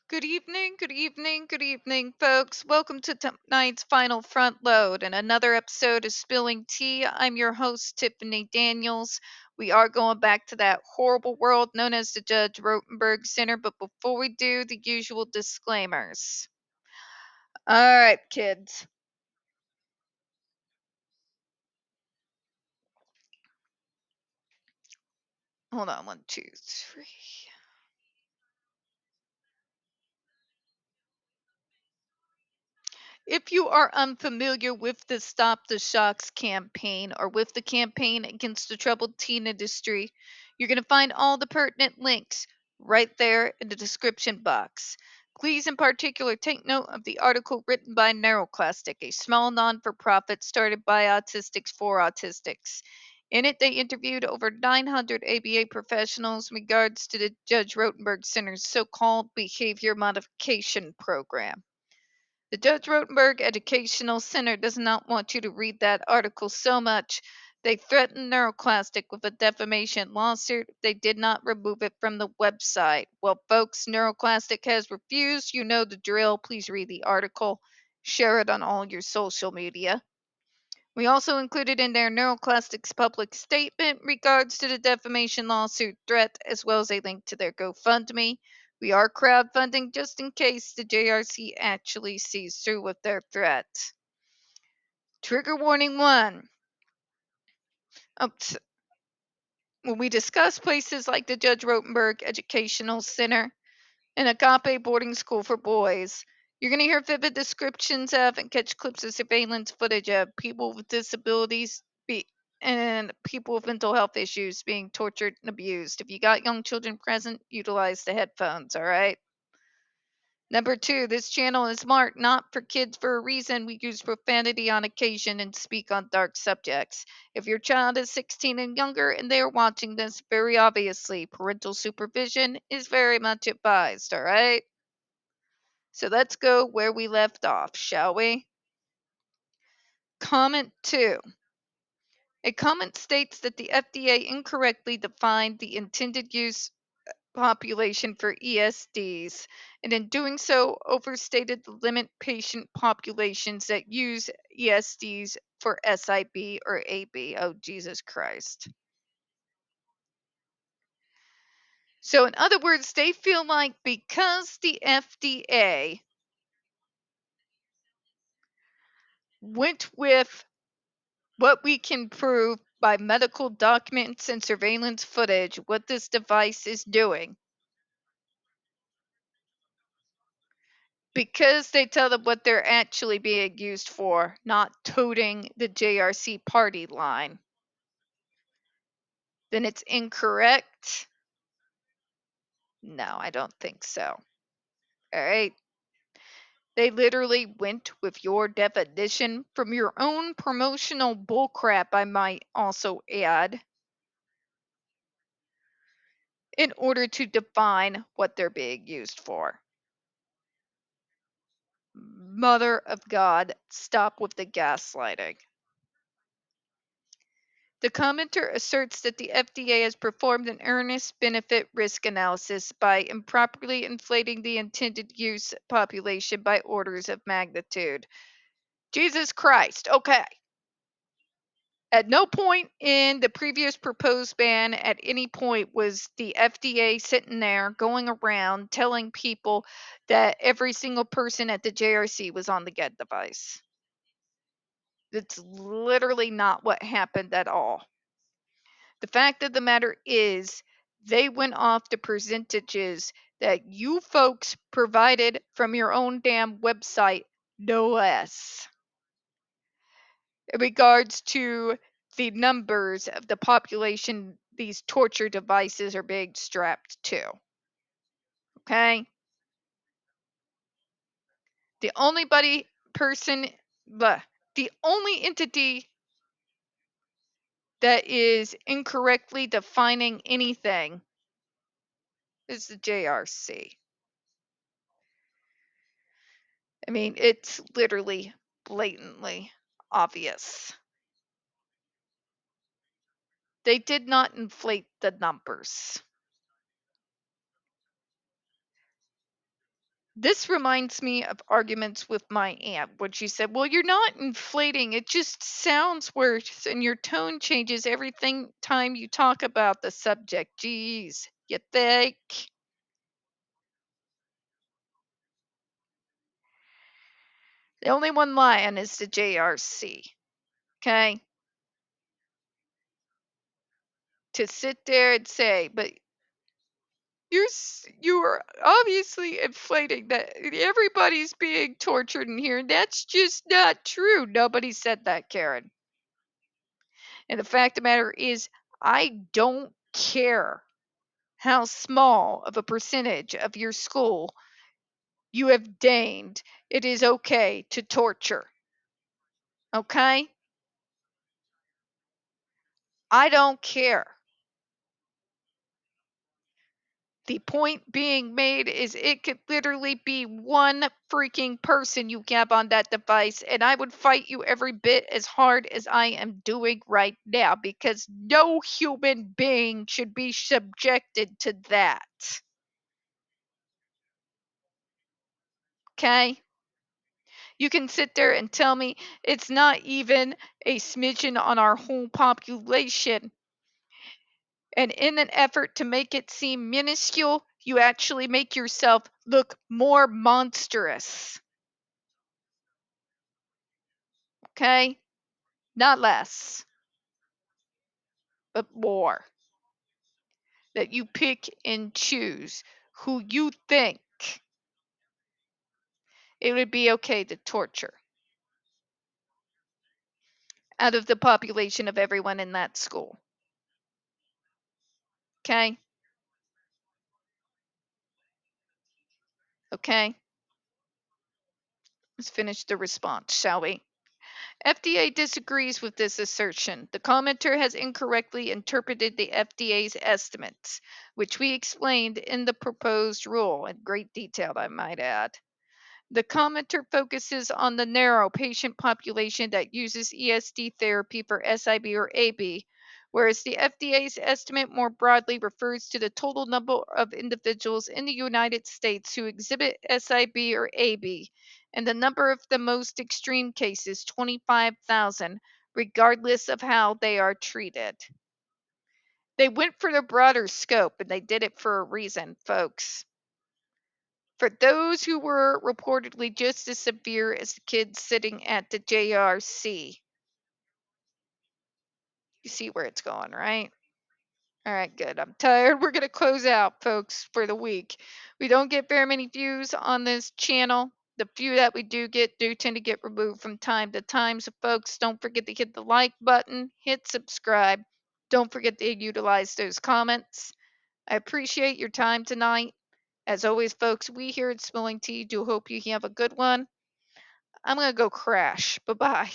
Good evening, good evening, good evening, folks. Welcome to tonight's final front load and another episode of Spilling Tea. I'm your host, Tiffany Daniels. We are going back to that horrible world known as the Judge Rotenberg Center, but before we do, the usual disclaimers. All right, kids. Hold on, 1, 2, 3. If you are unfamiliar with the Stop the Shocks campaign or with the campaign against the troubled teen industry, you're going to find all the pertinent links right there in the description box. Please, in particular, take note of the article written by NeuroClastic, a small non for profit started by Autistics for Autistics. In it, they interviewed over 900 ABA professionals in regards to the Judge Rotenberg Center's so called behavior modification program. The Judge Rotenberg Educational Center does not want you to read that article so much. They threatened NeuroClastic with a defamation lawsuit if they did not remove it from the website. Well, folks, NeuroClastic has refused. You know the drill. Please read the article. Share it on all your social media. We also included in there NeuroClastic's public statement regards to the defamation lawsuit threat, as well as a link to their GoFundMe. We are crowdfunding just in case the JRC actually sees through with their threat. Trigger warning 1. When we discuss places like the Judge Rotenberg Educational Center and Agape Boarding School for Boys, you're going to hear vivid descriptions of and catch clips of surveillance footage of people with disabilities and people with mental health issues being tortured and abused. If you got young children present, utilize the headphones, all right? Number 2, this channel is marked not for kids for a reason. We use profanity on occasion and speak on dark subjects. If your child is 16 and younger and they are watching this, very obviously, parental supervision is very much advised, all right? So let's go where we left off, shall we? Comment 2. A comment states that the FDA incorrectly defined the intended use population for ESDs, and in doing so, overstated the limit patient populations that use ESDs for SIB or AB. Oh, Jesus Christ. So, in other words, they feel like because the FDA went with what we can prove by medical documents and surveillance footage, what this device is doing, because they tell them what they're actually being used for, not toting the JRC party line, then it's incorrect? No, I don't think so. All right. They literally went with your definition from your own promotional bullcrap, I might also add, in order to define what they're being used for. Mother of God, stop with the gaslighting. The commenter asserts that the FDA has performed an earnest benefit risk analysis by improperly inflating the intended use population by orders of magnitude. Jesus Christ. Okay. At no point in the previous proposed ban at any point was the FDA sitting there going around telling people that every single person at the JRC was on the GET device. That's literally not what happened at all. The fact of the matter is, they went off the percentages that you folks provided from your own damn website, no less, in regards to the numbers of the population these torture devices are being strapped to. Okay? The only the only entity that is incorrectly defining anything is the JRC. I mean, it's literally blatantly obvious. They did not inflate the numbers. This reminds me of arguments with my aunt when she said, "Well, you're not inflating. It just sounds worse, and your tone changes every time you talk about the subject." Geez, you think? The only one lying is the JRC. Okay, to sit there and say, but you are obviously inflating that everybody's being tortured in here. That's just not true. Nobody said that, Karen. And the fact of the matter is, I don't care how small of a percentage of your school you have deigned. It is okay to torture. Okay? I don't care. The point being made is it could literally be one freaking person you have on that device, and I would fight you every bit as hard as I am doing right now because no human being should be subjected to that. Okay? You can sit there and tell me it's not even a smidgen on our whole population. And in an effort to make it seem minuscule, you actually make yourself look more monstrous. Okay? Not less, but more. That you pick and choose who you think it would be okay to torture out of the population of everyone in that school. Okay? Okay? Let's finish the response, shall we? FDA disagrees with this assertion. The commenter has incorrectly interpreted the FDA's estimates, which we explained in the proposed rule in great detail, I might add. The commenter focuses on the narrow patient population that uses ESD therapy for SIB or AB, whereas the FDA's estimate more broadly refers to the total number of individuals in the United States who exhibit SIB or AB, and the number of the most extreme cases, 25,000, regardless of how they are treated. They went for the broader scope, and they did it for a reason, folks. For those who were reportedly just as severe as the kids sitting at the JRC. You see where it's going, right? All right, good. I'm tired. We're going to close out, folks, for the week. We don't get very many views on this channel. The few that we do get do tend to get removed from time to time. So, folks, don't forget to hit the like button, hit subscribe. Don't forget to utilize those comments. I appreciate your time tonight. As always, folks, we here at Spilling Tea do hope you have a good one. I'm going to go crash. Bye bye.